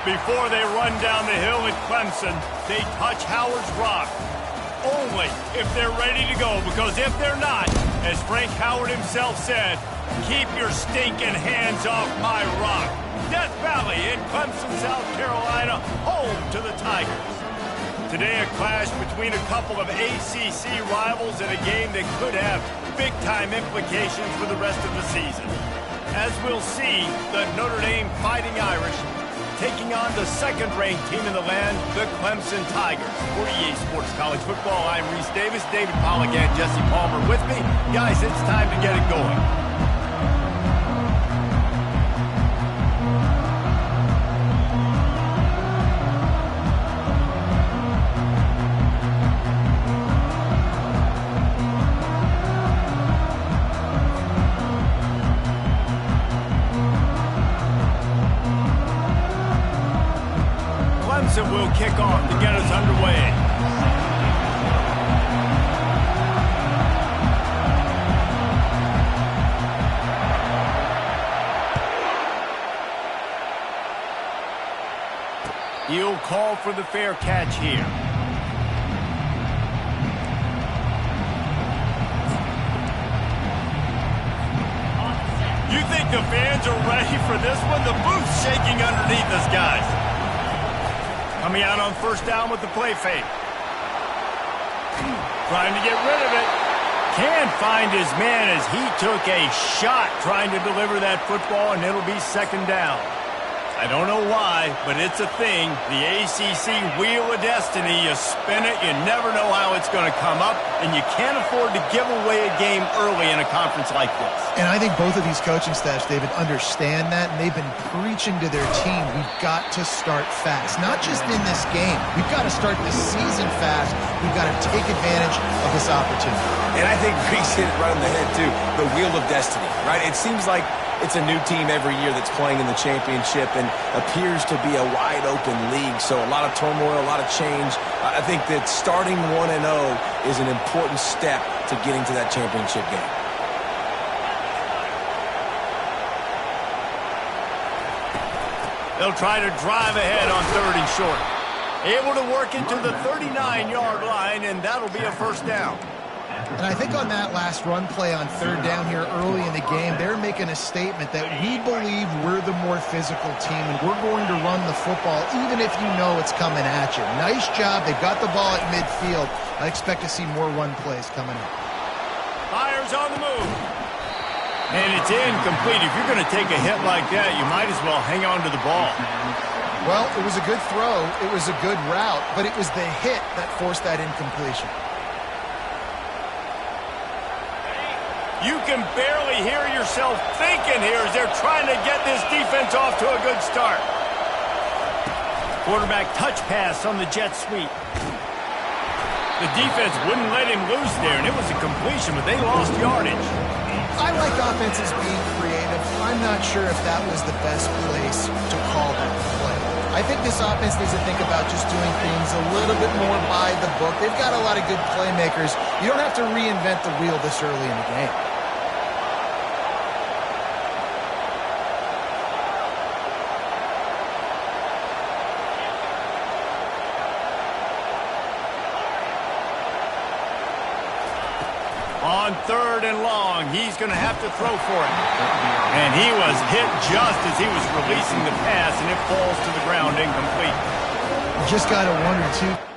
Before they run down the hill at Clemson, they touch Howard's rock. Only if they're ready to go, because if they're not, as Frank Howard himself said, keep your stinking hands off my rock. Death Valley in Clemson, South Carolina, home to the Tigers. Today, a clash between a couple of ACC rivals in a game that could have big-time implications for the rest of the season. As we'll see, the Notre Dame Fighting Irish taking on the second-ranked team in the land, the Clemson Tigers. For EA Sports College Football, I'm Reese Davis, David Pollack, and Jesse Palmer with me. Guys, it's time to get it going. Clemson will kick off to get us underway. He'll call for the fair catch here. You think the fans are ready for this one? The booth's shaking underneath us, guys. Coming out on first down with the play fake. Trying to get rid of it. Can't find his man as he took a shot trying to deliver that football, and it'll be second down. I don't know why, but it's a thing. The ACC Wheel of Destiny, you spin it, you never know how it's going to come up, and you can't afford to give away a game early in a conference like this. And I think both of these coaching staffs, David, understand that, and they've been preaching to their team, we've got to start fast. Not just in this game. We've got to start the season fast. We've got to take advantage of this opportunity. And I think Reese hit it right on the head, too. The Wheel of Destiny, right? It seems like it's a new team every year that's playing in the championship and appears to be a wide-open league. So a lot of turmoil, a lot of change. I think that starting 1-0 is an important step to getting to that championship game. They'll try to drive ahead on third and short. Able to work it to the 39-yard line, and that'll be a first down. And I think on that last run play on third down here early in the game, they're making a statement that we believe we're the more physical team and we're going to run the football even if you know it's coming at you. Nice job. They've got the ball at midfield. I expect to see more run plays coming up. Fires on the move. And it's incomplete. If you're going to take a hit like that, you might as well hang on to the ball. Well, it was a good throw. It was a good route, but it was the hit that forced that incompletion. You can barely hear yourself thinking here as they're trying to get this defense off to a good start. Quarterback touch pass on the jet sweep. The defense wouldn't let him loose there, and it was a completion, but they lost yardage. I like offenses being creative. I'm not sure if that was the best place to call that play. I think this offense needs to think about just doing things a little bit more by the book. They've got a lot of good playmakers. You don't have to reinvent the wheel this early in the game. On third and long, he's going to have to throw for it. And he was hit just as he was releasing the pass, and it falls to the ground incomplete. Just got to wonder, too.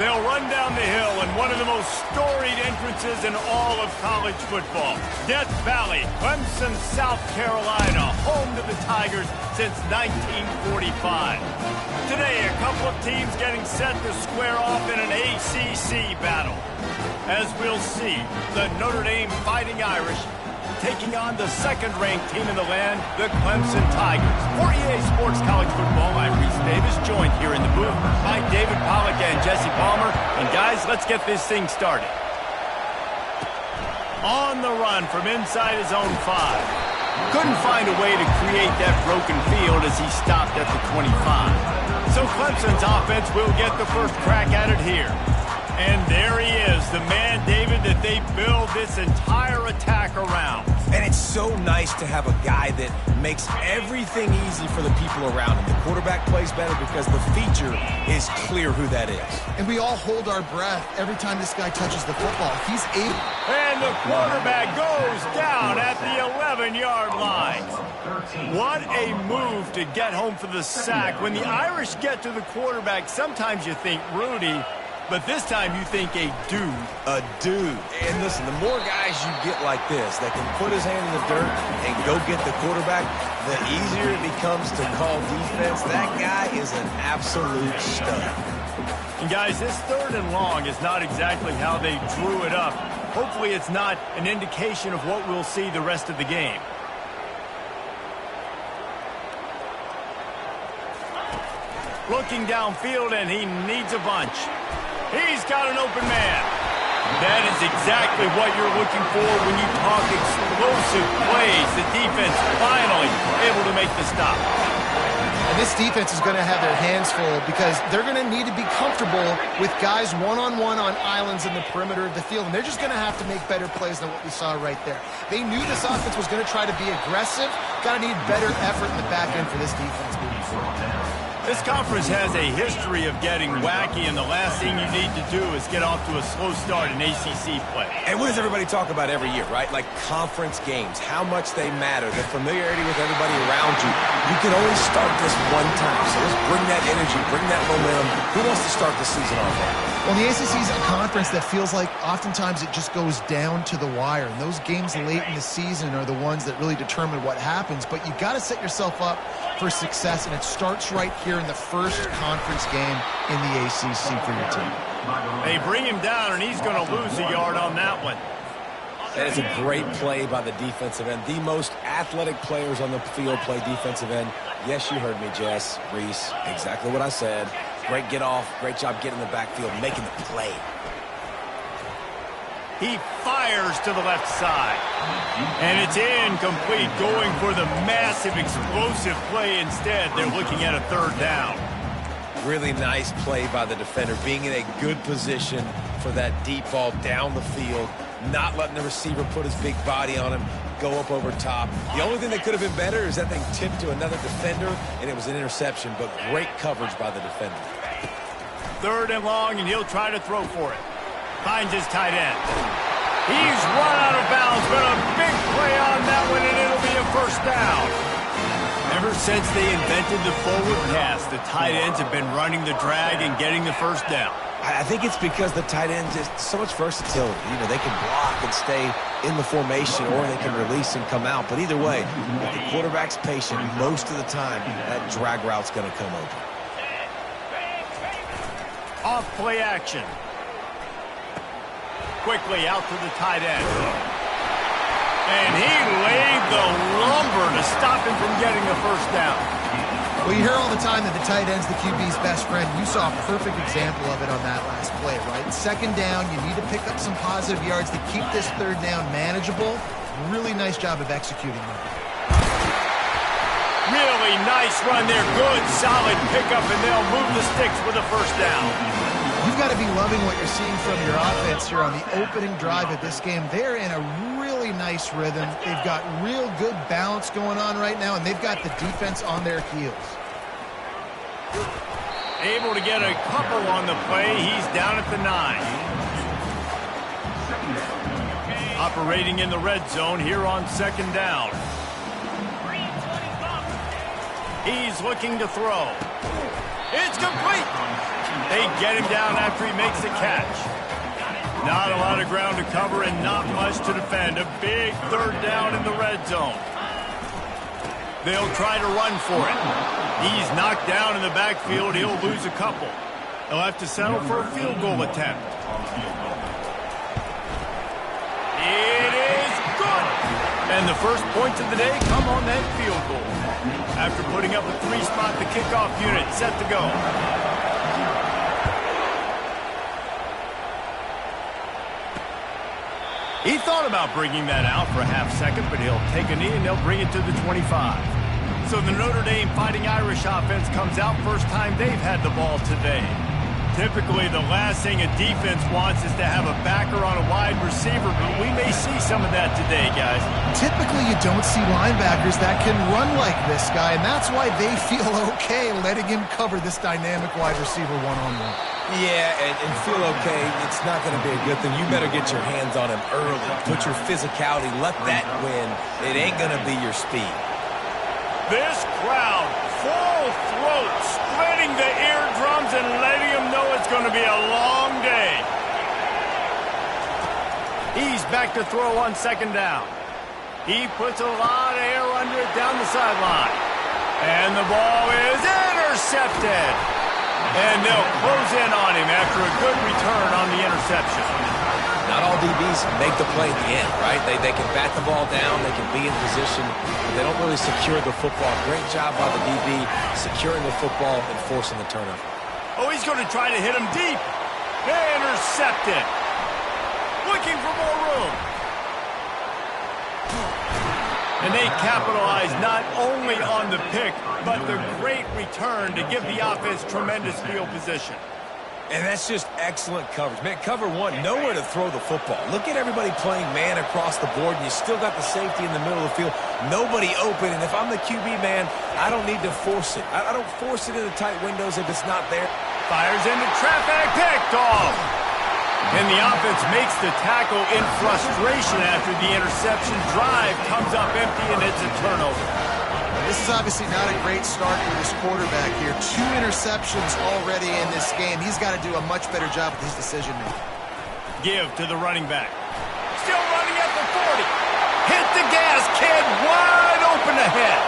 They'll run down the hill in one of the most storied entrances in all of college football. Death Valley, Clemson, South Carolina, home to the Tigers since 1945. Today, a couple of teams getting set to square off in an ACC battle. As we'll see, the Notre Dame Fighting Irish taking on the second-ranked team in the land, the Clemson Tigers. For EA Sports College Football, I'm Reese Davis, joined here in the booth by David Pollack and Jesse Palmer. And guys, let's get this thing started. On the run from inside his own 5. Couldn't find a way to create that broken field as he stopped at the 25. So Clemson's offense will get the first crack at it here. And there he is, the man, David, that they build this entire attack around. And it's so nice to have a guy that makes everything easy for the people around him. The quarterback plays better because the feature is clear who that is. And we all hold our breath every time this guy touches the football. He's able. And the quarterback goes down at the 11-yard line. What a move to get home for the sack. When the Irish get to the quarterback, sometimes you think Rudy, but this time you think a dude. A dude. And listen, the more guys you get like this that can put his hand in the dirt and go get the quarterback, the easier it becomes to call defense. That guy is an absolute stud. And guys, this 3rd and long is not exactly how they drew it up. Hopefully it's not an indication of what we'll see the rest of the game. Looking downfield, and he needs a bunch. He's got an open man. That is exactly what you're looking for when you talk explosive plays. The defense finally able to make the stop. And this defense is going to have their hands full because they're going to need to be comfortable with guys one-on-one on islands in the perimeter of the field. And they're just going to have to make better plays than what we saw right there. They knew this offense was going to try to be aggressive. Got to need better effort in the back end for this defense moving forward. This conference has a history of getting wacky, and the last thing you need to do is get off to a slow start in ACC play. And what does everybody talk about every year, right? Like conference games, how much they matter, the familiarity with everybody around you. You can only start this one time, so let's bring that energy, bring that momentum. Who wants to start the season off right? Well, the ACC is a conference that feels like oftentimes it just goes down to the wire. And those games late in the season are the ones that really determine what happens. But you got to set yourself up for success, and it starts right here in the first conference game in the ACC for your team. They bring him down, and he's going to lose a yard on that one. That is a great play by the defensive end. The most athletic players on the field play defensive end. Yes, you heard me, Jess, Reese, exactly what I said. Great get off, great job getting in the backfield, making the play. He fires to the left side. And it's incomplete, going for the massive explosive play instead. They're looking at a 3rd down. Really nice play by the defender, being in a good position for that deep ball down the field, not letting the receiver put his big body on him, go up over top. The only thing that could have been better is that thing tipped to another defender, and it was an interception, but great coverage by the defender. 3rd and long, and he'll try to throw for it. Finds his tight end. He's run out of bounds, but a big play on that one, and it'll be a 1st down. Ever since they invented the forward pass, the tight ends have been running the drag and getting the 1st down. I think it's because the tight ends just so much versatility. You know, they can block and stay in the formation, or they can release and come out. But either way, if the quarterback's patient, most of the time, that drag route's going to come open. Off play action. Quickly out to the tight end. And he laid the lumber to stop him from getting the 1st down. Well, you hear all the time that the tight end's the QB's best friend. You saw a perfect example of it on that last play, right? 2nd down, you need to pick up some positive yards to keep this 3rd down manageable. Really nice job of executing that. Really nice run there. Good, solid pickup, and they'll move the sticks with a 1st down. You've got to be loving what you're seeing from your offense here on the opening drive of this game. They're in a really nice rhythm. They've got real good balance going on right now, and they've got the defense on their heels. Able to get a couple on the play. He's down at the 9. Operating in the red zone here on 2nd down. He's looking to throw. It's complete. They get him down after he makes the catch. Not a lot of ground to cover and not much to defend. A big third down in the red zone. They'll try to run for it. He's knocked down in the backfield. He'll lose a couple. They'll have to settle for a field goal attempt. It is good. And the first points of the day come on that field goal. After putting up a 3-spot, the kickoff unit set to go. He thought about bringing that out for a half second, but he'll take a knee and they'll bring it to the 25. So the Notre Dame Fighting Irish offense comes out first time they've had the ball today. Typically, the last thing a defense wants is to have a backer on a wide receiver, but we may see some of that today, guys. Typically, you don't see linebackers that can run like this guy, and that's why they feel okay letting him cover this dynamic wide receiver one-on-one. Yeah, and feel okay, it's not going to be a good thing. You better get your hands on him early. Put your physicality, let that win. It ain't going to be your speed. This crowd, full throat, splitting the eardrums and letting them know it's going to be a long day. He's back to throw on second down. He puts a lot of air under it down the sideline. And the ball is intercepted. And they'll close in on him after a good return on the interception. Not all DBs make the play at the end, right? They can bat the ball down, they can be in position, but they don't really secure the football. Great job by the DB securing the football and forcing the turnover. Oh, he's going to try to hit him deep. Intercepted. Looking for more room. And they capitalize not only on the pick, but the great return to give the offense tremendous field position. And that's just excellent coverage. Man, cover one, nowhere to throw the football. Look at everybody playing man across the board, and you still got the safety in the middle of the field. Nobody open, and if I'm the QB, man, I don't need to force it. I don't force it into tight windows if it's not there. Fires into traffic, picked off. And the offense makes the tackle in frustration after the interception. Drive comes up empty, and it's a turnover. This is obviously not a great start for this quarterback here. 2 interceptions already in this game. He's got to do a much better job with his decision-making. Give to the running back. Still running at the 40. Hit the gas, kid. Wide open ahead.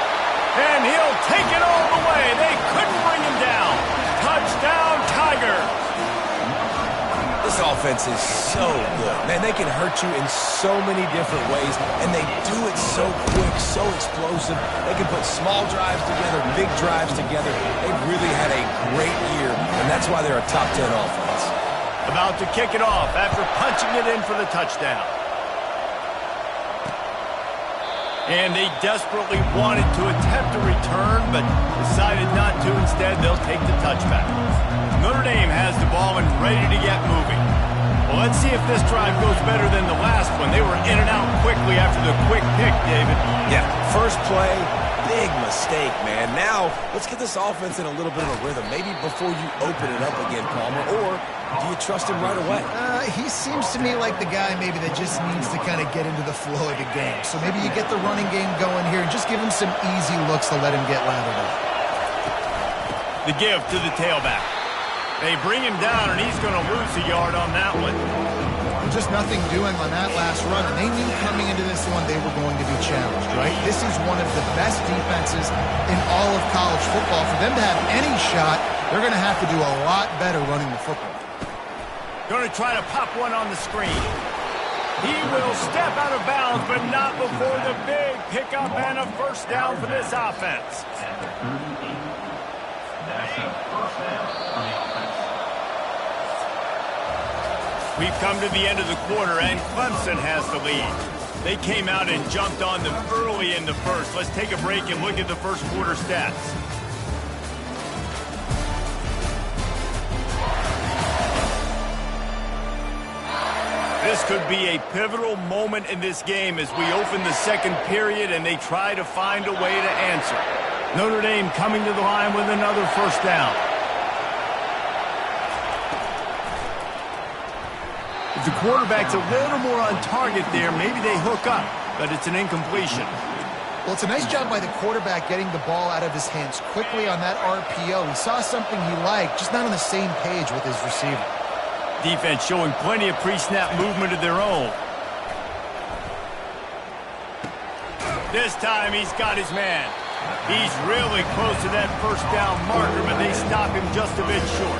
And he'll take it all the way. They couldn't bring him down. Touchdown, Tigers. This offense is so good. Man, they can hurt you in so many different ways, and they do it so quick, so explosive. They can put small drives together, big drives together. They've really had a great year, and that's why they're a top 10 offense. About to kick it off after punching it in for the touchdown. And they desperately wanted to attempt a return, but decided not to. Instead, they'll take the touchback. Notre Dame has the ball and ready to get moving. Well, let's see if this drive goes better than the last one. They were in and out quickly after the quick pick, David. Yeah, first play, big mistake, man. Now, let's get this offense in a little bit of a rhythm. Maybe before you open it up again, Palmer, or do you trust him right away? He seems to me like the guy maybe that just needs to kind of get into the flow of the game. So maybe you get the running game going here and just give him some easy looks to let him get lathered up. The give to the tailback. They bring him down, and he's going to lose a yard on that one. Just nothing doing on that last run, and they knew coming into this one they were going to be challenged, right? This is one of the best defenses in all of college football. For them to have any shot, they're going to have to do a lot better running the football. Going to try to pop one on the screen. He will step out of bounds, but not before the big pickup and a first down for this offense. We've come to the end of the quarter, and Clemson has the lead. They came out and jumped on them early in the first. Let's take a break and look at the first quarter stats. This could be a pivotal moment in this game as we open the second period and they try to find a way to answer. Notre Dame coming to the line with another first down. If the quarterback's a little more on target there, maybe they hook up, but it's an incompletion. Well, it's a nice job by the quarterback getting the ball out of his hands quickly on that RPO. He saw something he liked, just not on the same page with his receiver. Defense showing plenty of pre-snap movement of their own. This time he's got his man. He's really close to that first down marker, but they stop him just a bit short.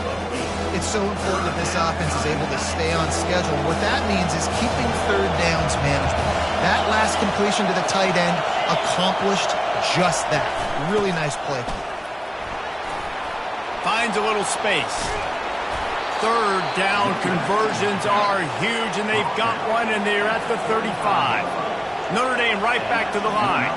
It's so important that this offense is able to stay on schedule. What that means is keeping third downs manageable. That last completion to the tight end accomplished just that. Really nice play. Finds a little space. Third down conversions are huge, and they've got one, and they're at the 35. Notre Dame right back to the line.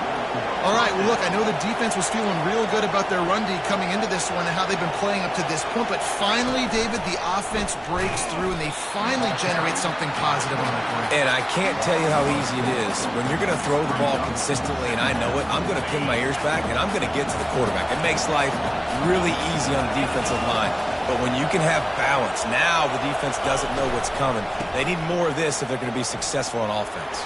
All right, well, look, I know the defense was feeling real good about their run D coming into this one and how they've been playing up to this point, but finally, David, the offense breaks through and they finally generate something positive on the ground. And I can't tell you how easy it is. When you're going to throw the ball consistently, and I know it, I'm going to pin my ears back and I'm going to get to the quarterback. It makes life really easy on the defensive line. But when you can have balance, now the defense doesn't know what's coming. They need more of this if they're going to be successful on offense.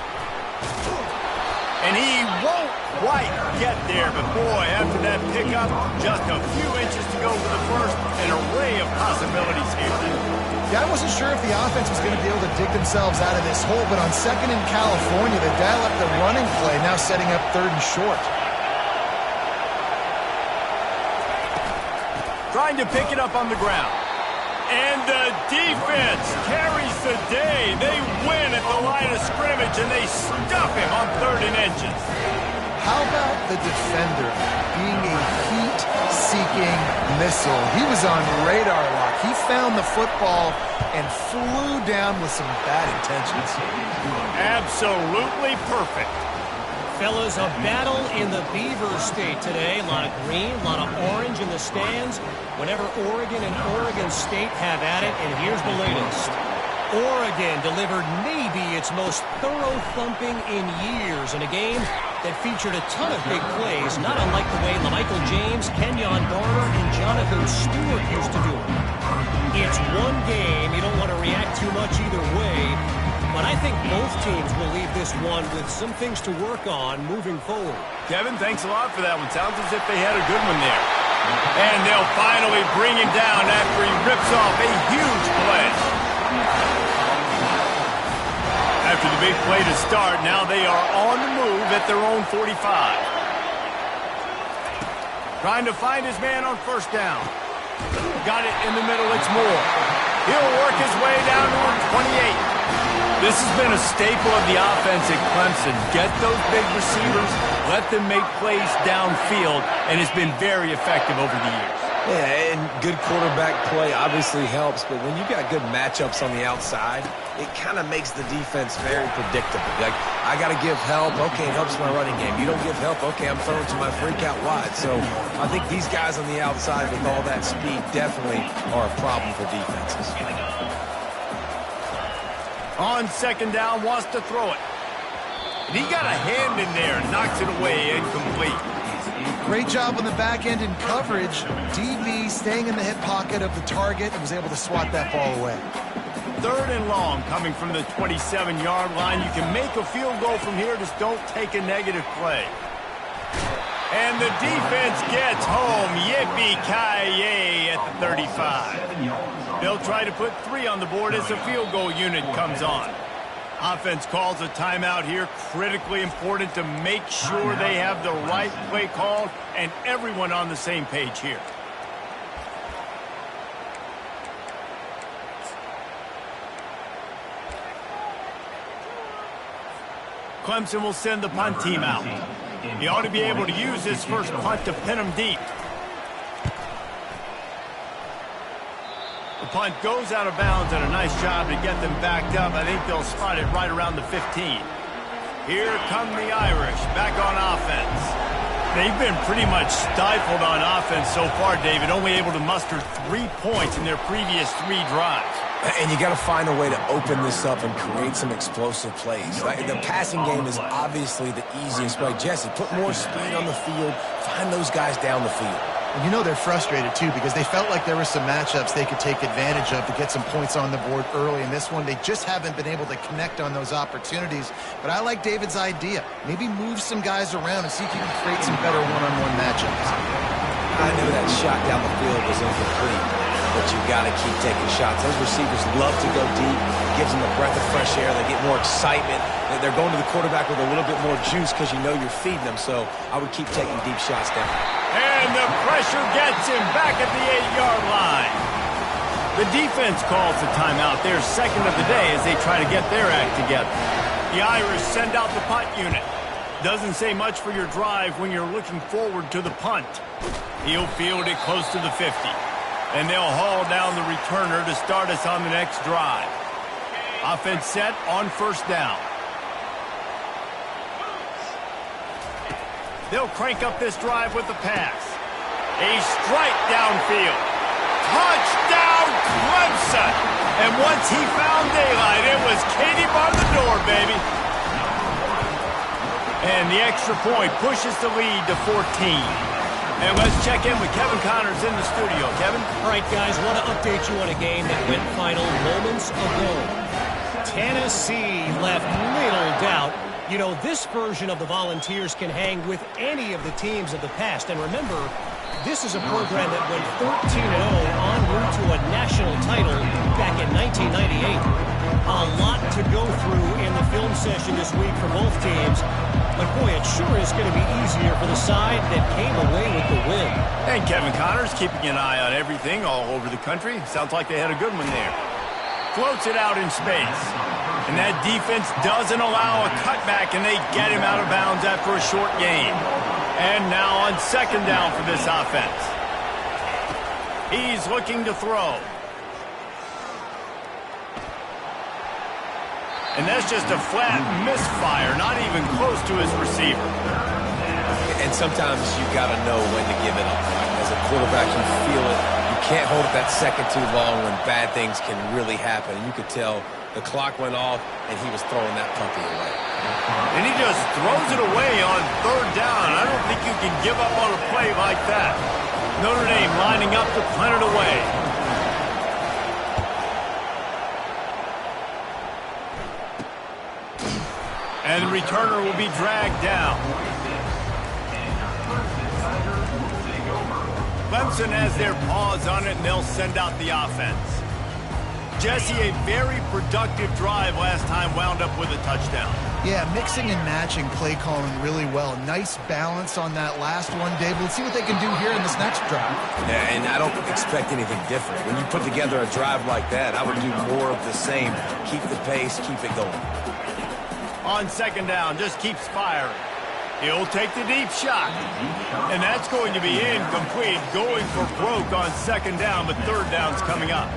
And he won't quite get there, but boy, after that pickup, just a few inches to go for the first, an array of possibilities here. Yeah, I wasn't sure if the offense was going to be able to dig themselves out of this hole, but on second in California, they dial up the running play, now setting up third and short. Trying to pick it up on the ground. And the defense carries the day. They win at the line of scrimmage, and they stuff him on 3rd and inches. How about the defender being a heat-seeking missile? He was on radar lock. He found the football and flew down with some bad intentions. Absolutely perfect. Fellas, a battle in the Beaver State today. A lot of green, a lot of orange in the stands. Whenever Oregon and Oregon State have at it, and here's the latest. Oregon delivered maybe its most thorough thumping in years in a game that featured a ton of big plays, not unlike the way LaMichael James, Kenyon Barner, and Jonathan Stewart used to do it. It's one game. You don't want to react too much either way. But I think both teams will leave this one with some things to work on moving forward. Kevin, thanks a lot for that one. Sounds as if they had a good one there. And they'll finally bring him down after he rips off a huge play. After the big play to start, now they are on the move at their own 45. Trying to find his man on first down. Got it in the middle, it's Moore. He'll work his way down to 28. This has been a staple of the offense at Clemson. Get those big receivers, let them make plays downfield, and it's been very effective over the years. Yeah, and good quarterback play obviously helps, but when you got good matchups on the outside, it kind of makes the defense very predictable. Like, I got to give help. Okay, it helps my running game. You don't give help. Okay, I'm throwing to my freak out wide. So I think these guys on the outside with all that speed definitely are a problem for defenses. On second down, wants to throw it. And he got a hand in there and knocks it away, incomplete. Great job on the back end in coverage. DB staying in the hip pocket of the target and was able to swat that ball away. 3rd and long coming from the 27-yard line. You can make a field goal from here, just don't take a negative play. And the defense gets home. Yippee-ki-yay at the 35. They'll try to put 3 on the board as the field goal unit comes on. Offense calls a timeout here. Critically important to make sure they have the right play called and everyone on the same page here. Clemson will send the punt team out. He ought to be able to use this first punt to pin him deep. The punt goes out of bounds, and a nice job to get them backed up. I think they'll spot it right around the 15. Here come the Irish back on offense. They've been pretty much stifled on offense so far, David, only able to muster 3 points in their previous 3 drives. And you got to find a way to open this up and create some explosive plays. The passing game is obviously the easiest way. Jesse, put more speed on the field. Find those guys down the field. And you know they're frustrated, too, because they felt like there were some matchups they could take advantage of to get some points on the board early. In this one, they just haven't been able to connect on those opportunities. But I like David's idea. Maybe move some guys around and see if you can create some better one-on-one matchups. I knew that shot down the field was incomplete, but you got to keep taking shots. Those receivers love to go deep. It gives them a breath of fresh air. They get more excitement. They're going to the quarterback with a little bit more juice because you know you're feeding them. So I would keep taking deep shots down. And the pressure gets him back at the 8-yard line. The defense calls the timeout, their second of the day, as they try to get their act together. The Irish send out the punt unit. Doesn't say much for your drive when you're looking forward to the punt. He'll field it close to the 50. And they'll haul down the returner to start us on the next drive. Offense set on first down. They'll crank up this drive with the pass. A strike downfield. Touchdown, Clemson! And once he found daylight, it was Katie bar the door, baby. And the extra point pushes the lead to 14. And let's check in with Kevin Connors in the studio. Kevin? All right, guys, want to update you on a game that went final moments ago. Tennessee left little doubt. You know, this version of the Volunteers can hang with any of the teams of the past. And remember, this is a program that went 14-0 en route to a national title back in 1998. A lot to go through in the film session this week for both teams. But, boy, it sure is going to be easier for the side that came away with the win. And Kevin Connors keeping an eye on everything all over the country. Sounds like they had a good one there. Floats it out in space. And that defense doesn't allow a cutback, and they get him out of bounds after a short gain. And now on second down for this offense. He's looking to throw. And that's just a flat misfire, not even close to his receiver. And sometimes you got to know when to give it up. As a quarterback, you feel it. You can't hold it that second too long when bad things can really happen. And you could tell the clock went off, and he was throwing that puppy away. And he just throws it away on third down. I don't think you can give up on a play like that. Notre Dame lining up to punt it away. And the returner will be dragged down. Clemson has their paws on it, and they'll send out the offense. Jesse, a very productive drive last time wound up with a touchdown. Yeah, mixing and matching play calling really well. Nice balance on that last one, Dave. Let's see what they can do here in this next drive. Yeah, and I don't expect anything different. When you put together a drive like that, I would do more of the same. Keep the pace, keep it going. On second down, just keeps firing. He'll take the deep shot. And that's going to be incomplete, going for broke on second down, but third down's coming up.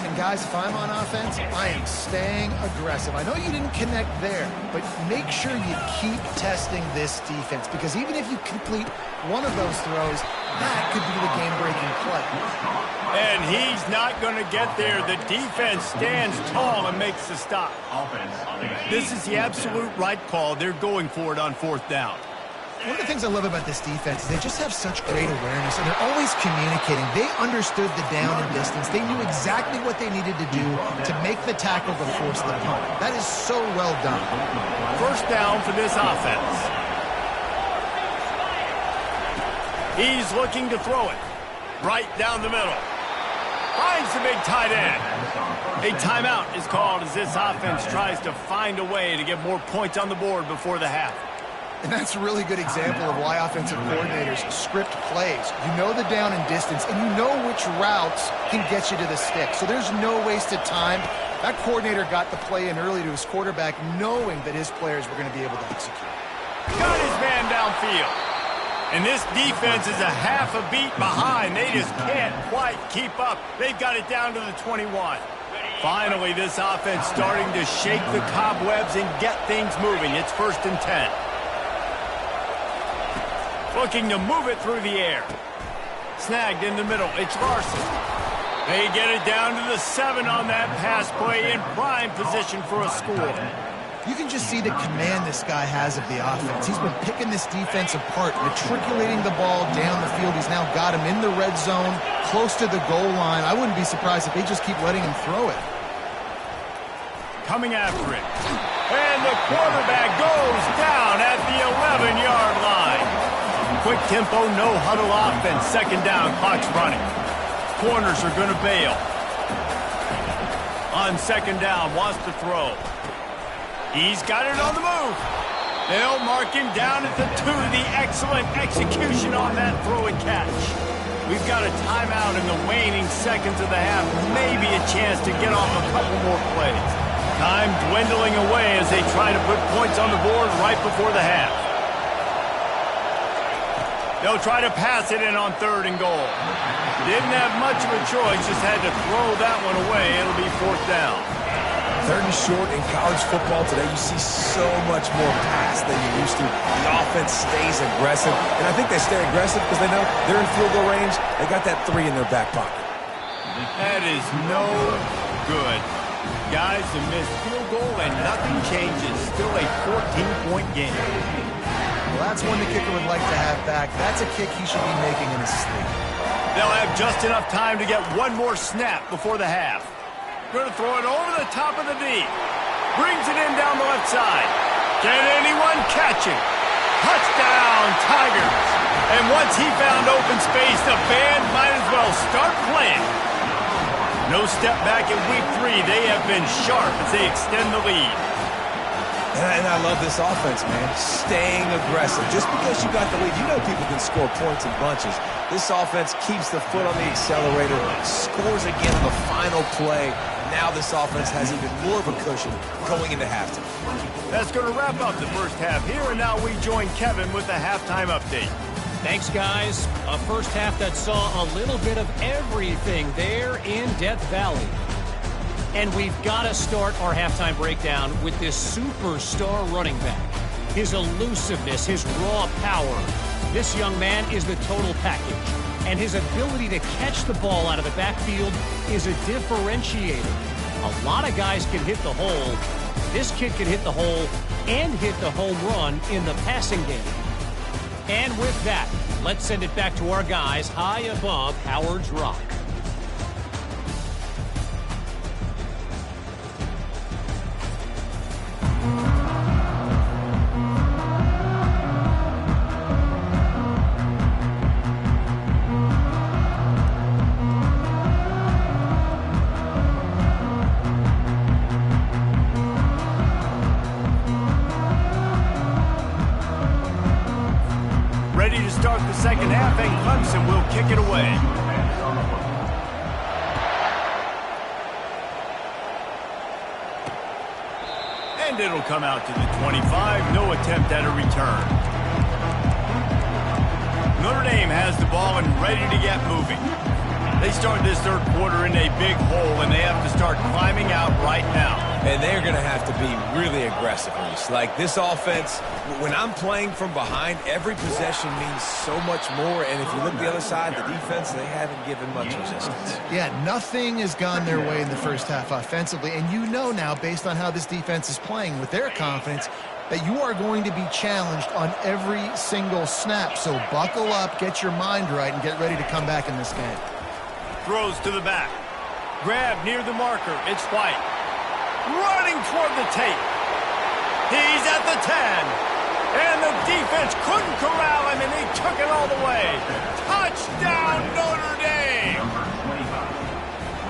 And guys, if I'm on offense, I am staying aggressive. I know you didn't connect there, but make sure you keep testing this defense, because even if you complete one of those throws, that could be the game-breaking play. And he's not going to get there. The defense stands tall and makes the stop. This is the absolute right call. They're going for it on fourth down. One of the things I love about this defense is they just have such great awareness, and they're always communicating. They understood the down and distance. They knew exactly what they needed to do to make the tackle to force the punt. That is so well done. First down for this offense. He's looking to throw it right down the middle. Finds the big tight end. A timeout is called as this offense tries to find a way to get more points on the board before the half. And that's a really good example of why offensive coordinators script plays. You know the down and distance, and you know which routes can get you to the stick. So there's no wasted time. That coordinator got the play in early to his quarterback, knowing that his players were going to be able to execute. Got his man downfield. And this defense is a half a beat behind. They just can't quite keep up. They've got it down to the 21. Finally, this offense starting to shake the cobwebs and get things moving. It's 1st and 10. Looking to move it through the air. Snagged in the middle. It's Larson. They get it down to the 7 on that pass play, in prime position for a score. You can just see the command this guy has of the offense. He's been picking this defense apart, matriculating the ball down the field. He's now got him in the red zone, close to the goal line. I wouldn't be surprised if they just keep letting him throw it. Coming after it. And the quarterback goes down at the 11-yard line. Quick tempo, no huddle offense. Second down, clock's running. Corners are going to bail. On second down, wants to throw. He's got it on the move. They'll mark him down at the 2. The excellent execution on that throw and catch. We've got a timeout in the waning seconds of the half. Maybe a chance to get off a couple more plays. Time dwindling away as they try to put points on the board right before the half. They'll try to pass it in on 3rd and goal. Didn't have much of a choice, just had to throw that one away. It'll be 4th down. 3rd and short in college football today, you see so much more pass than you used to. The offense stays aggressive, and I think they stay aggressive because they know they're in field goal range. They got that 3 in their back pocket. That is no good. Guys, a missed field goal and nothing changes. Still a 14-point game. Well, that's one the kicker would like to have back. That's a kick he should be making in his sleep. They'll have just enough time to get one more snap before the half. Going to throw it over the top of the D. Brings it in down the left side. Can anyone catch it? Touchdown, Tigers. And once he found open space, the band might as well start playing. No step back in week 3. They have been sharp as they extend the lead. And I love this offense, man. Staying aggressive. Just because you got the lead, you know people can score points in bunches. This offense keeps the foot on the accelerator, scores again on the final play. Now this offense has even more of a cushion going into halftime. That's going to wrap up the first half here, and now we join Kevin with the halftime update. Thanks, guys. A first half that saw a little bit of everything there in Death Valley. And we've got to start our halftime breakdown with this superstar running back. His elusiveness, his raw power. This young man is the total package. And his ability to catch the ball out of the backfield is a differentiator. A lot of guys can hit the hole. This kid can hit the hole and hit the home run in the passing game. And with that, let's send it back to our guys high above Howard's Rock. Ready to start the second half, and Clemson will kick it away. And it'll come out to the 25. No attempt at a return. Notre Dame has the ball and ready to get moving. They start this third quarter in a big hole, and they have to start climbing out right now. And they're going to have to be really aggressive, Reese. Like this offense, when I'm playing from behind, every possession means so much more. And if you look at the other side, the defense, they haven't given much resistance. Yeah, nothing has gone their way in the first half offensively. And you know now, based on how this defense is playing with their confidence, that you are going to be challenged on every single snap. So buckle up, get your mind right, and get ready to come back in this game. Throws to the back. Grab near the marker. It's White. Running toward the tape. He's at the 10. And the defense couldn't corral him, and he took it all the way. Touchdown, Notre Dame!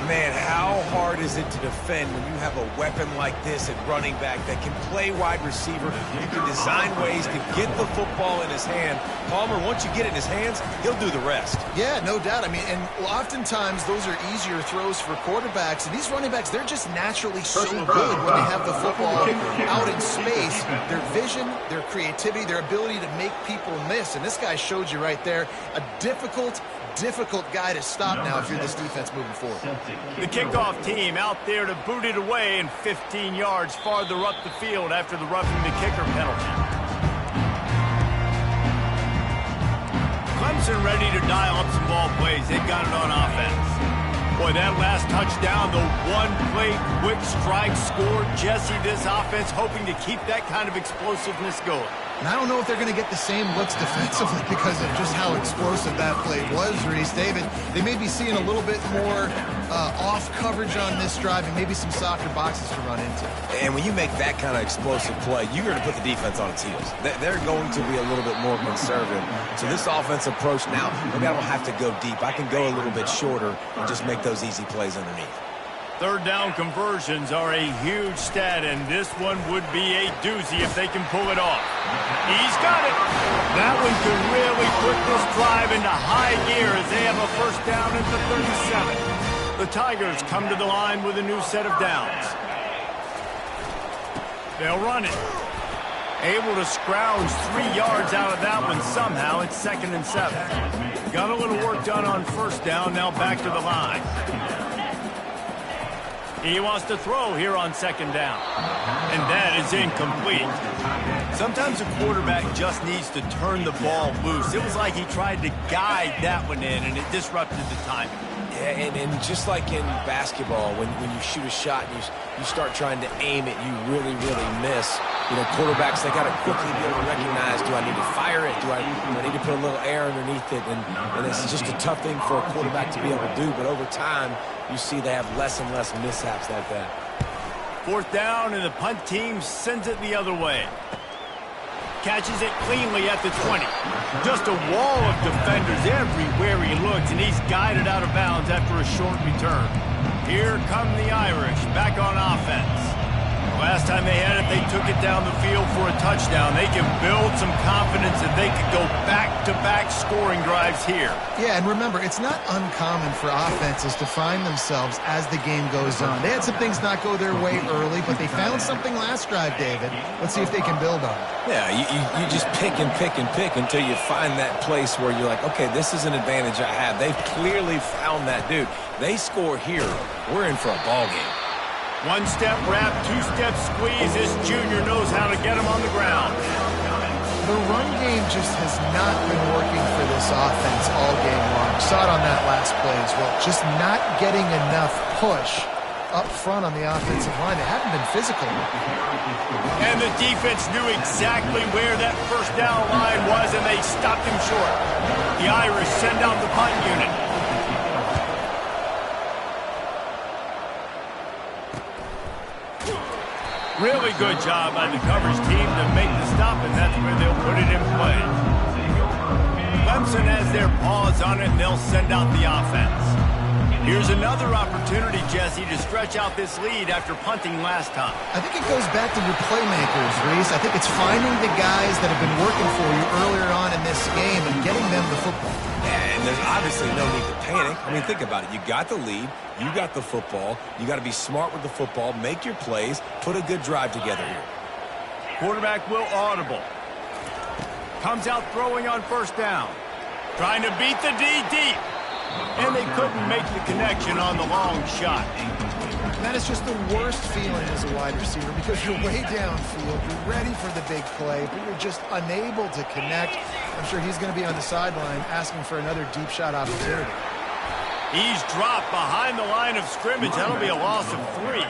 Man, how hard is it to defend when you have a weapon like this at running back that can play wide receiver? You can design ways to get the football in his hand. Palmer, once you get it in his hands, he'll do the rest. Yeah, no doubt. I mean, and oftentimes those are easier throws for quarterbacks. And these running backs, they're just naturally so good when they have the football out in space. Their vision, their creativity, their ability to make people miss. And this guy showed you right there, a difficult guy to stop now if you're this defense moving forward. The kickoff team out there to boot it away and 15 yards farther up the field after the roughing the kicker penalty. Clemson ready to dial up some ball plays. They've got it on offense. Boy, that last touchdown, the one-play quick strike score. Jesse, this offense hoping to keep that kind of explosiveness going. And I don't know if they're going to get the same looks defensively because of just how explosive that play was, Reese. David, they may be seeing a little bit more off coverage on this drive and maybe some softer boxes to run into. And when you make that kind of explosive play, you're going to put the defense on its heels. They're going to be a little bit more conservative. So this offensive approach now, maybe I don't have to go deep. I can go a little bit shorter and just make those easy plays underneath. Third down conversions are a huge stat, and this one would be a doozy if they can pull it off. He's got it. That one could really put this drive into high gear as they have a first down at the 37. The Tigers come to the line with a new set of downs. They'll run it. Able to scrounge 3 yards out of that one somehow. It's 2nd and 7. Got a little work done on first down, now back to the line. He wants to throw here on 2nd down. And that is incomplete. Sometimes a quarterback just needs to turn the ball loose. It was like he tried to guide that one in, and it disrupted the timing. Yeah, and just like in basketball, when you shoot a shot and you start trying to aim it, you really miss. You know, quarterbacks, they got to quickly be able to recognize, do I need to fire it? Do I need to put a little air underneath it? And it's just a tough thing for a quarterback to be able to do. But over time, you see they have less and less mishaps like that. 4th down, and the punt team sends it the other way. Catches it cleanly at the 20. Just a wall of defenders everywhere he looks, and he's guided out of bounds after a short return. Here come the Irish, back on offense. Last time they had it, they took it down the field for a touchdown. They can build some confidence that they could go back-to-back scoring drives here. Yeah, and remember, it's not uncommon for offenses to find themselves as the game goes on. They had some things not go their way early, but they found something last drive, David. Let's see if they can build on it. Yeah, you just pick and pick and pick until you find that place where you're like, okay, this is an advantage I have. They've clearly found that, dude. They score here, we're in for a ball game. One-step wrap, two-step squeeze. This junior knows how to get him on the ground. The run game just has not been working for this offense all game long. Saw it on that last play as well. Just not getting enough push up front on the offensive line. They haven't been physical. And the defense knew exactly where that first down line was, and they stopped him short. The Irish send out the punt unit. Really good job by the coverage team to make the stop, and that's where they'll put it in play. Clemson has their paws on it, and they'll send out the offense. Here's another opportunity, Jesse, to stretch out this lead after punting last time. I think it goes back to your playmakers, Reese. I think it's finding the guys that have been working for you earlier on in this game and getting them the football. And there's obviously no need to panic. I mean, think about it. You got the lead. You got the football. You got to be smart with the football. Make your plays. Put a good drive together here. Quarterback will audible. Comes out throwing on first down. Trying to beat the D deep. And they couldn't make the connection on the long shot. That is just the worst feeling as a wide receiver because you're way downfield. You're ready for the big play, but you're just unable to connect. I'm sure he's going to be on the sideline asking for another deep shot opportunity. He's dropped behind the line of scrimmage. That'll be a loss of 3.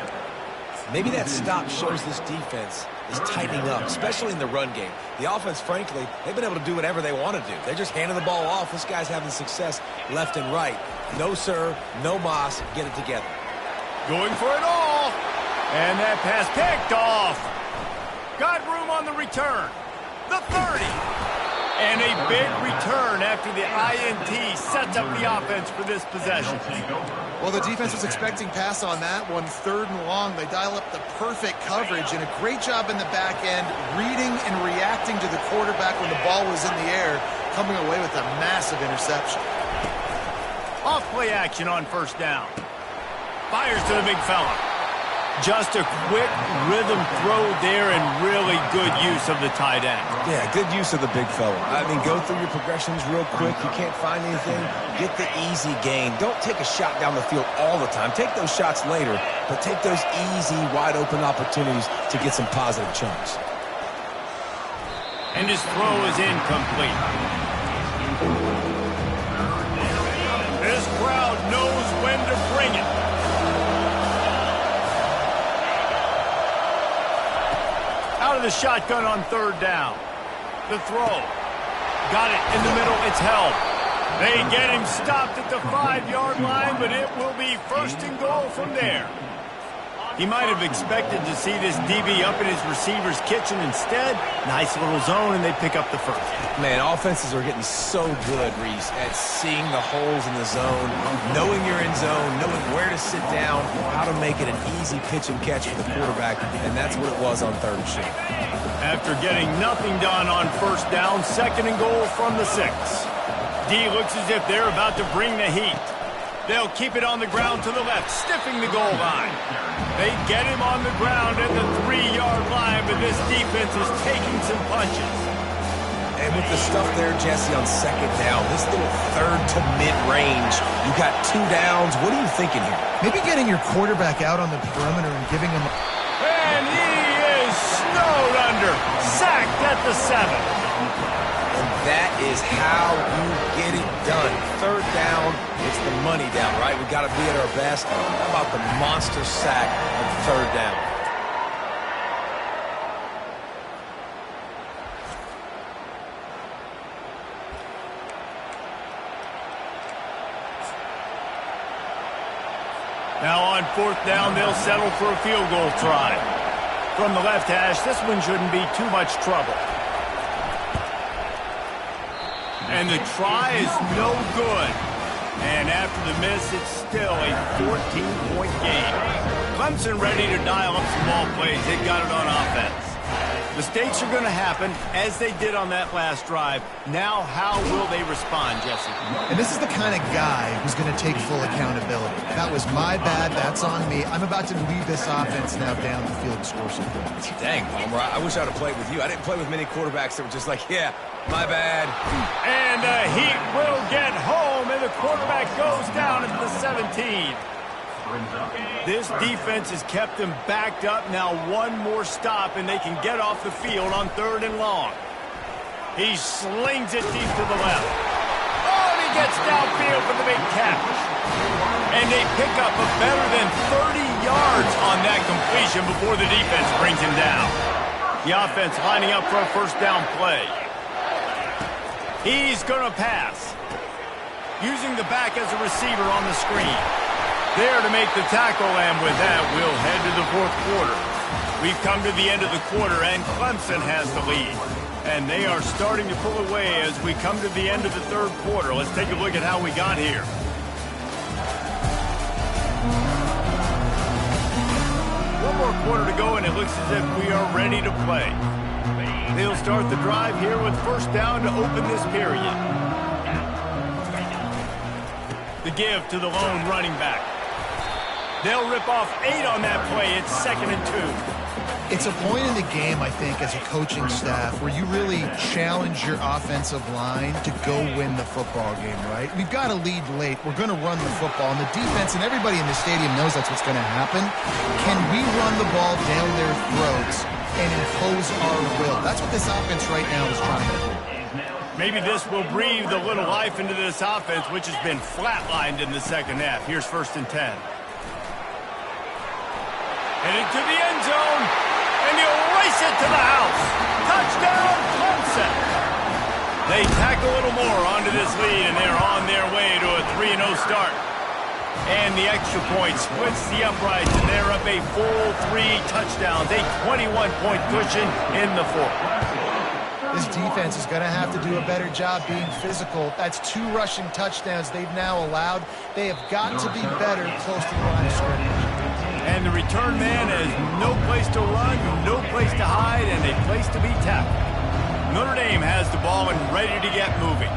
Maybe that stop shows this defense is tightening up, especially in the run game. The offense, frankly, they've been able to do whatever they want to do. They're just handing the ball off. This guy's having success left and right. No, sir, no mas. Get it together. Going for it all. And that pass picked off. Got room on the return. The 30. And a big return after the INT sets up the offense for this possession. Well, the defense was expecting pass on that one, 3rd and long. They dial up the perfect coverage and a great job in the back end, reading and reacting to the quarterback when the ball was in the air, coming away with a massive interception. Off play action on first down. Fires to the big fella. Just a quick rhythm throw there and really good use of the tight end. Yeah, good use of the big fella. I mean, go through your progressions real quick. You can't find anything. Get the easy gain. Don't take a shot down the field all the time. Take those shots later, but take those easy, wide-open opportunities to get some positive chunks. And his throw is incomplete. This crowd knows when to bring it. Out of the shotgun on third down. The throw. Got it in the middle. It's held. They get him stopped at the 5-yard line, but it will be first and goal from there. He might have expected to see this DB up in his receiver's kitchen. Instead, nice little zone, and they pick up the first. Man, offenses are getting so good, Reese, at seeing the holes in the zone, knowing you're in zone, knowing where to sit down, how to make it an easy pitch and catch for the quarterback, and that's what it was on third and short. After getting nothing done on first down, second and goal from the 6. D looks as if they're about to bring the heat. They'll keep it on the ground to the left, stiffing the goal line. They get him on the ground at the 3-yard line, but this defense is taking some punches. And with the stuff there, Jesse, on second down, this little third to mid-range, you got 2 downs. What are you thinking here? Maybe getting your quarterback out on the perimeter and giving him... And he is snowed under, sacked at the 7. And that is how you get it done. Third down, it's the money down, right? We got to be at our best. How about the monster sack on third down? Now on fourth down, they'll settle for a field goal try. From the left hash, this one shouldn't be too much trouble. And the try is no good. And after the miss, it's still a 14-point game. Clemson ready to dial up some ball plays. They got it on offense. Mistakes are going to happen, as they did on that last drive. Now, how will they respond, Jesse? And this is the kind of guy who's going to take full accountability. That was my bad. That's on me. I'm about to lead this offense now down the field and score some points. Dang, Homer, I wish I would have played with you. I didn't play with many quarterbacks that were just like, yeah, my bad. And the Heat will get home, and the quarterback goes down at the 17. This defense has kept them backed up. Now one more stop, and they can get off the field on third and long. He slings it deep to the left. Oh, and he gets downfield for the big catch. And they pick up a better than 30 yards on that completion before the defense brings him down. The offense lining up for a first down play. He's going to pass. Using the back as a receiver on the screen. There to make the tackle, and with that, we'll head to the fourth quarter. We've come to the end of the quarter, and Clemson has the lead. And they are starting to pull away as we come to the end of the third quarter. Let's take a look at how we got here. One more quarter to go, and it looks as if we are ready to play. They'll start the drive here with first down to open this period. The give to the lone running back. They'll rip off 8 on that play. It's 2nd and 2. It's a point in the game, I think, as a coaching staff where you really challenge your offensive line to go win the football game, right? We've got to lead late. We're going to run the football. And the defense and everybody in the stadium knows that's what's going to happen. Can we run the ball down their throats and impose our will? That's what this offense right now is trying to do. Maybe this will breathe a little life into this offense, which has been flatlined in the second half. Here's 1st and 10. Heading to the end zone, and he'll race it to the house. Touchdown, Clemson. They tack a little more onto this lead, and they're on their way to a 3-0 start. And the extra point splits the uprights, and they're up a full 3 touchdowns, a 21-point cushion in the fourth. This defense is going to have to do a better job being physical. That's 2 rushing touchdowns they've now allowed. They have got to be better close to the line of scrimmage. And the return man has no place to run, no place to hide, and a place to be tackled. Notre Dame has the ball and ready to get moving.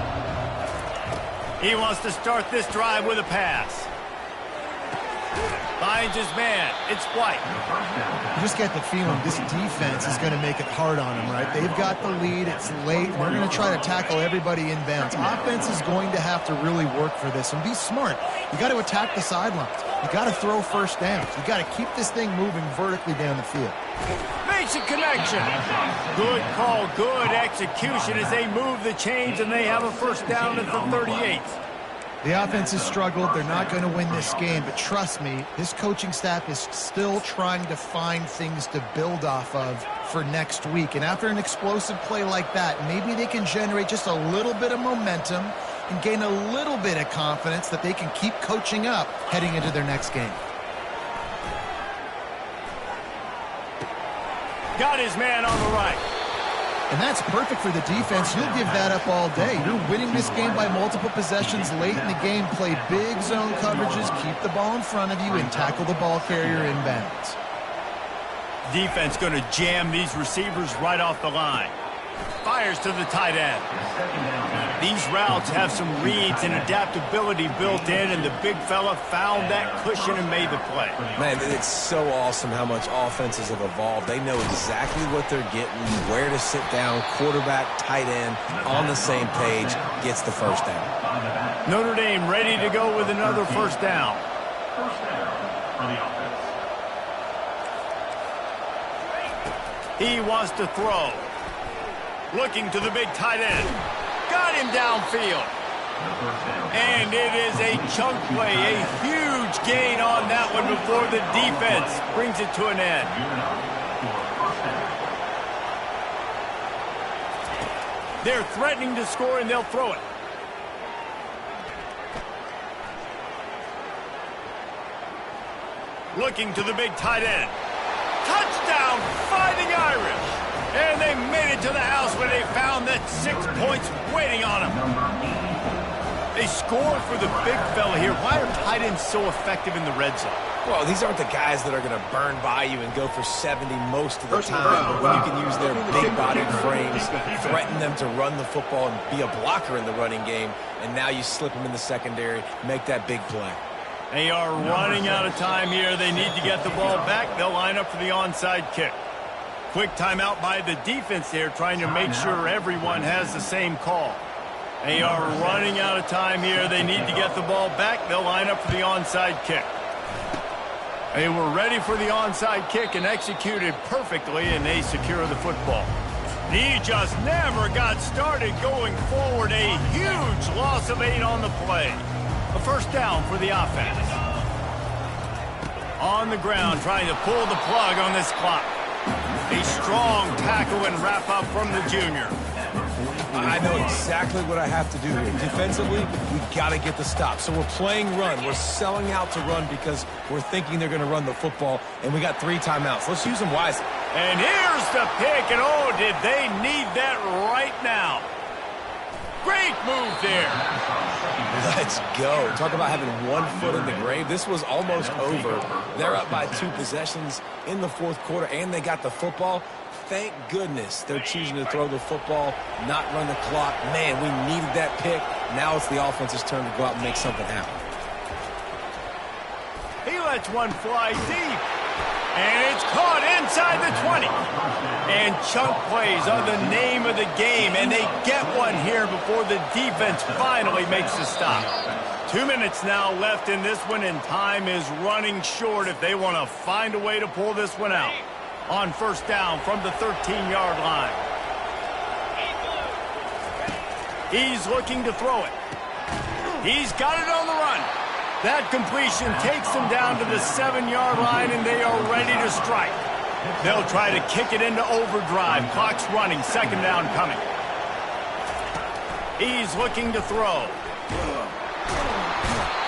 He wants to start this drive with a pass. Finds his man. It's White. You just get the feeling this defense is going to make it hard on them, right? They've got the lead. It's late. They're going to try to tackle everybody inbounds. Offense is going to have to really work for this and be smart. You got to attack the sidelines. You got to throw first downs. You got to keep this thing moving vertically down the field. Makes a connection. Good call, good execution as they move the chains, and they have a first down at the 38. The offense has struggled. They're not going to win this game, but trust me, this coaching staff is still trying to find things to build off of for next week. And after an explosive play like that, maybe they can generate just a little bit of momentum and gain a little bit of confidence that they can keep coaching up heading into their next game. Got his man on the right. And that's perfect for the defense. You'll give that up all day. You're winning this game by multiple possessions late in the game. Play big zone coverages, keep the ball in front of you, and tackle the ball carrier inbounds. Defense going to jam these receivers right off the line. Fires to the tight end. These routes have some reads and adaptability built in, and the big fella found that cushion and made the play. Man, it's so awesome how much offenses have evolved. They know exactly what they're getting, where to sit down, quarterback, tight end, on the same page, gets the first down. Notre Dame ready to go with another first down. First down for the offense. He wants to throw. Looking to the big tight end. Got him downfield. And it is a chunk play, a huge gain on that one before the defense brings it to an end. They're threatening to score, and they'll throw it. Looking to the big tight end. Touchdown, Fighting Irish. And they made it to the house where they found that 6 points waiting on them. They score for the big fella here. Why are tight ends so effective in the red zone? Well, these aren't the guys that are going to burn by you and go for 70 most of the time. But when you can use their big-bodied frames, threaten them to run the football and be a blocker in the running game, and now you slip them in the secondary, make that big play. They are running out of time here. They need to get the ball back. They'll line up for the onside kick. Quick timeout by the defense there, trying to make sure everyone has the same call. They are running out of time here. They need to get the ball back. They'll line up for the onside kick. They were ready for the onside kick and executed perfectly, and they secure the football. He just never got started going forward. A huge loss of 8 on the play. A first down for the offense. On the ground, trying to pull the plug on this clock. A strong tackle and wrap up from the junior. I know exactly what I have to do here. Defensively, we got to get the stop. So we're playing run. We're selling out to run because we're thinking they're going to run the football, and we got 3 timeouts. Let's use them wisely. And here's the pick, and oh, did they need that right now. Great move there. Let's go. Talk about having 1 foot in the grave. This was almost over. They're up by 2 possessions in the 4th quarter, and they got the football. Thank goodness they're choosing to throw the football, not run the clock. Man, we needed that pick. Now it's the offense's turn to go out and make something happen. He lets one fly deep. And it's caught inside the 20. And chunk plays are the name of the game, and they get one here before the defense finally makes the stop. 2 minutes now left in this one, and time is running short if they want to find a way to pull this one out. On first down from the 13-yard line. He's looking to throw it. He's got it on the run. That completion takes them down to the 7-yard line, and they are ready to strike. They'll try to kick it into overdrive. Clock's running. Second down coming. He's looking to throw.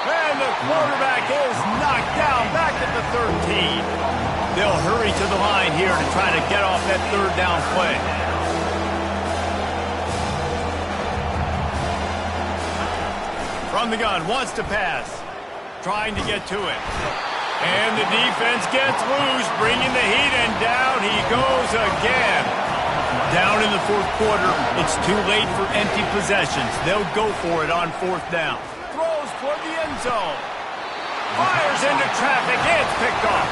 And the quarterback is knocked down back at the 13. They'll hurry to the line here to try to get off that third down play. From the gun, wants to pass. Trying to get to it. And the defense gets loose, bringing the heat, and down he goes again. Down in the 4th quarter, it's too late for empty possessions. They'll go for it on 4th down. Throws toward the end zone. Fires into traffic. It's picked off.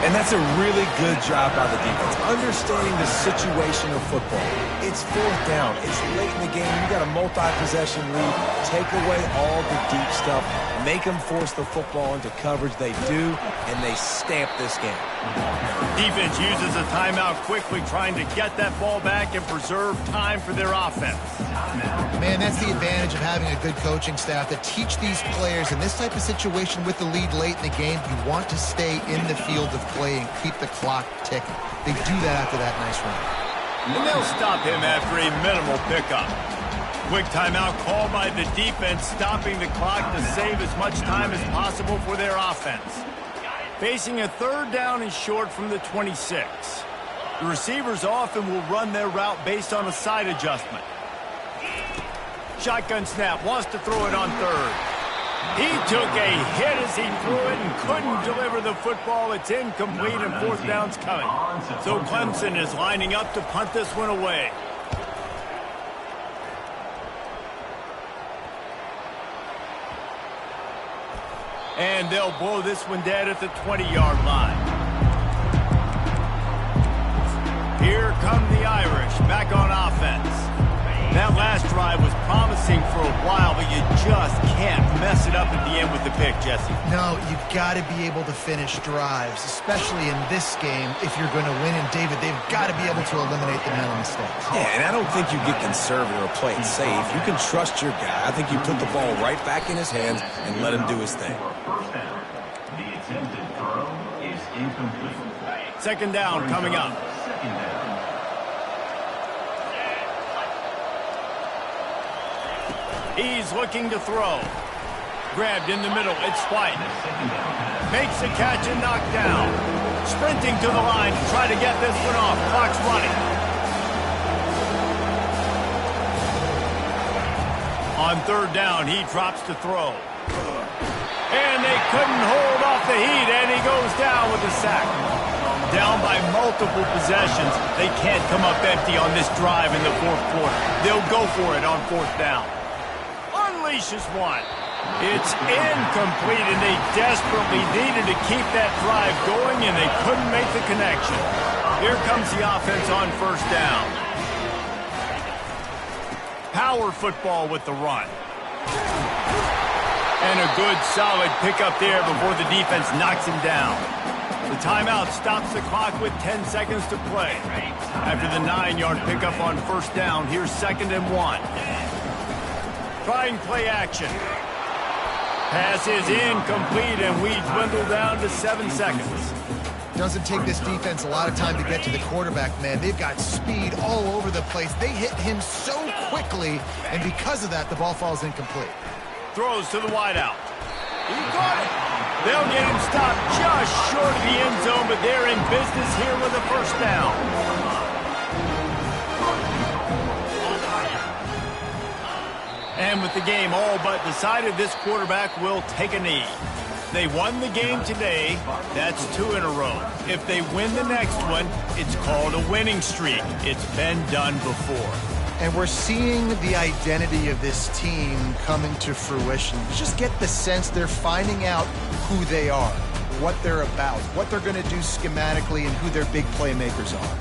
And that's a really good job by the defense, understanding the situation of football. It's fourth down. It's late in the game. You got a multi-possession lead. Take away all the deep stuff. Make them force the football into coverage. They do, and they stamp this game. Defense uses a timeout quickly, trying to get that ball back and preserve time for their offense. Man, that's the advantage of having a good coaching staff to teach these players in this type of situation with the lead late in the game. You want to stay in the field of play and keep the clock ticking. They do that after that nice run. And they'll stop him after a minimal pickup. Quick timeout called by the defense, stopping the clock to save as much time as possible for their offense. Facing a third down and short from the 26. The receivers often will run their route based on a side adjustment. Shotgun snap, wants to throw it on third. He took a hit as he threw it and couldn't deliver the football. It's incomplete and fourth down's coming. So Clemson is lining up to punt this one away. And they'll blow this one dead at the 20-yard line. Here come the Irish back on offense. That last drive was promising for a while, but you just can't mess it up at the end with the pick, Jesse. No, you've got to be able to finish drives, especially in this game if you're going to win. And, David, they've got to be able to eliminate the mental mistakes. Yeah, and I don't think you get conservative or play it safe. You can trust your guy. I think you put the ball right back in his hands and let him do his thing. First down. The attempted throw is incomplete. Second down coming up. Second down. He's looking to throw. Grabbed in the middle. It's White. Makes the catch and knocked down. Sprinting to the line to try to get this one off. Clock's running. On third down, he drops to throw. And they couldn't hold off the heat, and he goes down with a sack. Down by multiple possessions. They can't come up empty on this drive in the fourth quarter. They'll go for it on fourth down. Unleashes one. It's incomplete, and they desperately needed to keep that drive going, and they couldn't make the connection. Here comes the offense on first down. Power football with the run. And a good, solid pickup there before the defense knocks him down. The timeout stops the clock with 10 seconds to play. After the 9-yard pickup on first down, here's 2nd and 1. Trying play action. Pass is incomplete, and we dwindle down to 7 seconds. Doesn't take this defense a lot of time to get to the quarterback, man. They've got speed all over the place. They hit him so quickly, and because of that, the ball falls incomplete. Throws to the wideout. He got it. They'll get him stopped just short of the end zone, but they're in business here with a first down. And with the game all but decided, this quarterback will take a knee. They won the game today. That's 2 in a row. If they win the next one, it's called a winning streak. It's been done before. And we're seeing the identity of this team coming to fruition. You just get the sense they're finding out who they are, what they're about, what they're going to do schematically, and who their big playmakers are.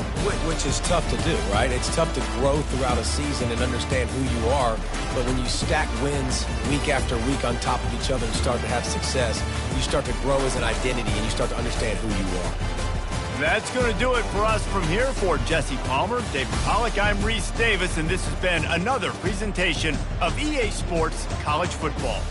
Which is tough to do, right? It's tough to grow throughout a season and understand who you are. But when you stack wins week after week on top of each other and start to have success, you start to grow as an identity and you start to understand who you are. That's going to do it for us from here. For Jesse Palmer, David Pollack, I'm Reese Davis, and this has been another presentation of EA Sports College Football.